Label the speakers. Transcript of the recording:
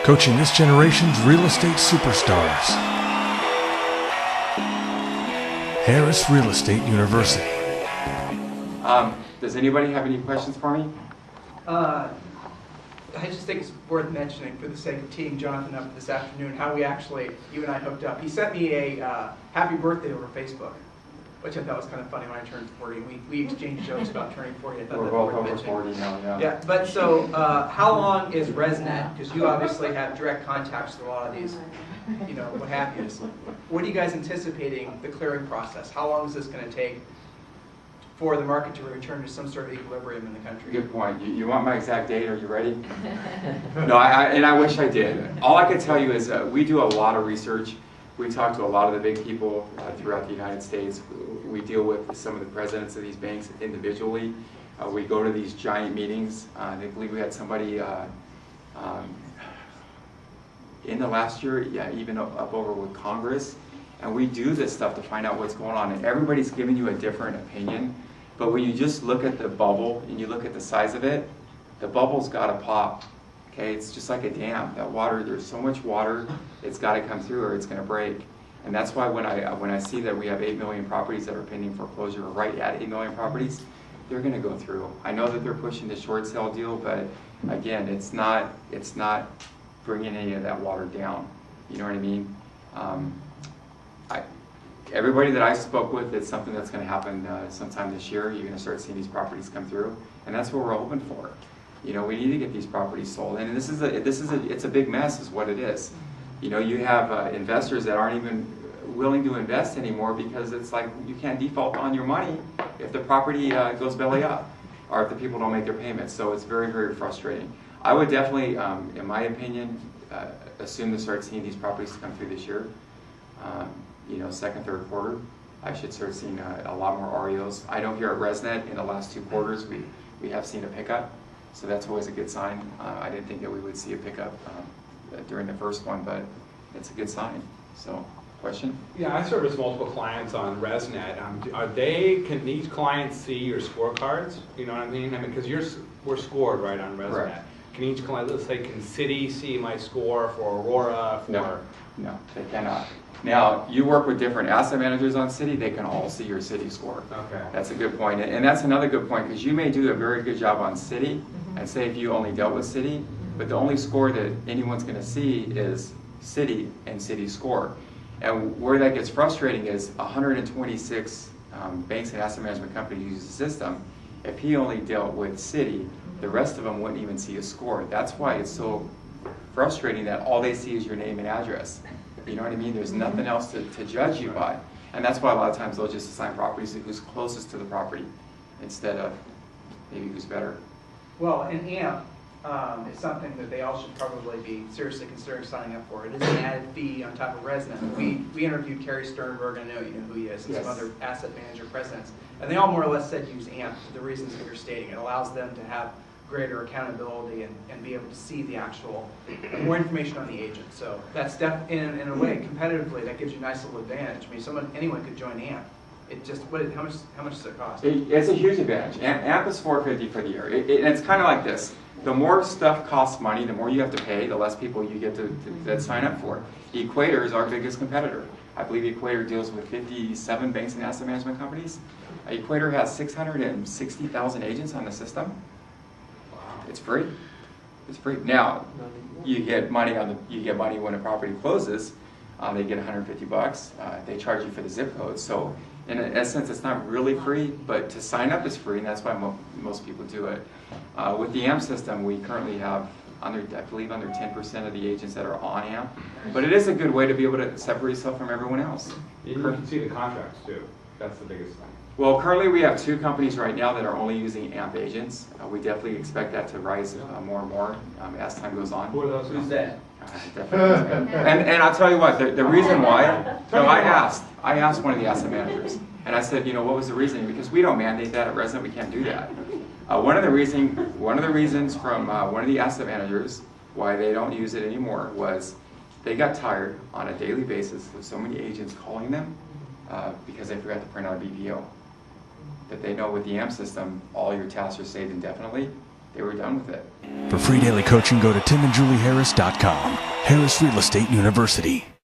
Speaker 1: coaching this generation's real estate superstars. Harris Real Estate University.
Speaker 2: Does anybody have any questions for me?
Speaker 3: I just think it's worth mentioning, for the sake of teeing Jonathan up this afternoon, how you and I hooked up. He sent me a happy birthday over Facebook, which I thought was kind of funny when I turned 40. We exchanged jokes about turning 40. I thought
Speaker 2: We're
Speaker 3: that
Speaker 2: both
Speaker 3: was worth
Speaker 2: over
Speaker 3: mentioning.
Speaker 2: 40 now, yeah.
Speaker 3: Yeah, but so how long is ResNet? Because you obviously have direct contacts with a lot of these, what have you. What are you guys anticipating the clearing process? How long is this going to take for the market to return to some sort of equilibrium in the country?
Speaker 2: Good point. You want my exact date? Are you ready? No, I wish I did. All I can tell you is we do a lot of research. We talk to a lot of the big people throughout the United States. We deal with some of the presidents of these banks individually. We go to these giant meetings. I believe we had somebody in the last year, even up over with Congress. And we do this stuff to find out what's going on. And everybody's giving you a different opinion. But when you just look at the bubble and you look at the size of it, the bubble's got to pop. Okay, it's just like a dam. That water, there's so much water, it's got to come through or it's going to break. And that's why when I see that we have 8 million properties that are pending foreclosure, or right at 8 million properties, they're going to go through. I know that they're pushing the short sale deal, but again, it's not bringing any of that water down. You know what I mean? Everybody that I spoke with, it's something that's going to happen sometime this year. You're going to start seeing these properties come through, and that's what we're hoping for. We need to get these properties sold, and it's a big mess, is what it is. You have investors that aren't even willing to invest anymore because it's like you can't default on your money if the property goes belly up, or if the people don't make their payments. So it's very, very frustrating. I would definitely, in my opinion, assume to start seeing these properties come through this year. Second, third quarter, I should start seeing a lot more REOs. I know here at ResNet in the last 2 quarters we have seen a pickup, so that's always a good sign. I didn't think that we would see a pickup during the first one, but it's a good sign. So, question?
Speaker 4: Yeah, I service multiple clients on ResNet. Can these clients see your scorecards? You know what I mean? Because we're scored right on ResNet.
Speaker 2: Correct.
Speaker 4: Can each client, let's say, can City see my score for Aurora?
Speaker 2: No, they cannot. Now, you work with different asset managers on City, they can all see your City score.
Speaker 4: Okay.
Speaker 2: That's a good point. And that's another good point, because you may do a very good job on City, and say if you only dealt with City, but the only score that anyone's going to see is City and City score. And where that gets frustrating is 126 banks and asset management companies use the system. If he only dealt with City, the rest of them wouldn't even see a score. That's why it's so frustrating that all they see is your name and address. You know what I mean? There's nothing else to judge you by. And that's why a lot of times they'll just assign properties to who's closest to the property instead of maybe who's better.
Speaker 3: Well, an AMP is something that they all should probably be seriously considering signing up for. It is an added fee on top of ResNet. We interviewed Kerry Sternberg, I know you know who he is, and
Speaker 2: Yes.
Speaker 3: some other asset manager presidents, and they all more or less said use AMP for the reasons that you're stating. It allows them to have greater accountability and be able to see the actual, more information on the agent. So that's in a way, competitively, that gives you a nice little advantage. I mean, anyone could join AMP. It just, how much does it cost?
Speaker 2: It's a huge advantage. AMP is $450 for the year. And it's kind of like this. The more stuff costs money, the more you have to pay, the less people you get that sign up for it. Equator is our biggest competitor. I believe Equator deals with 57 banks and asset management companies. Equator has 660,000 agents on the system. It's free. It's free. Now, you get money when a property closes. They get $150. They charge you for the zip code. So, in essence, it's not really free, but to sign up is free, and that's why most people do it. With the AMP system, we currently have I believe under 10% of the agents that are on AMP. But it is a good way to be able to separate yourself from everyone else.
Speaker 4: You can see the contracts too. That's the biggest thing.
Speaker 2: Well, currently we have 2 companies right now that are only using AMP agents. We definitely expect that to rise more and more as time goes on.
Speaker 4: Who are those?
Speaker 3: Who's that?
Speaker 2: Definitely. And I'll tell you what, the reason why, I asked one of the asset managers, and I said, what was the reason? Because we don't mandate that at ResNet, we can't do that. One of the reasons from one of the asset managers why they don't use it anymore was they got tired on a daily basis of so many agents calling them because they forgot to print out a BPO. That they know with the AMP system, all your tasks are saved indefinitely, they were done with it.
Speaker 1: For free daily coaching, go to timandjulieharris.com. Harris Real Estate University.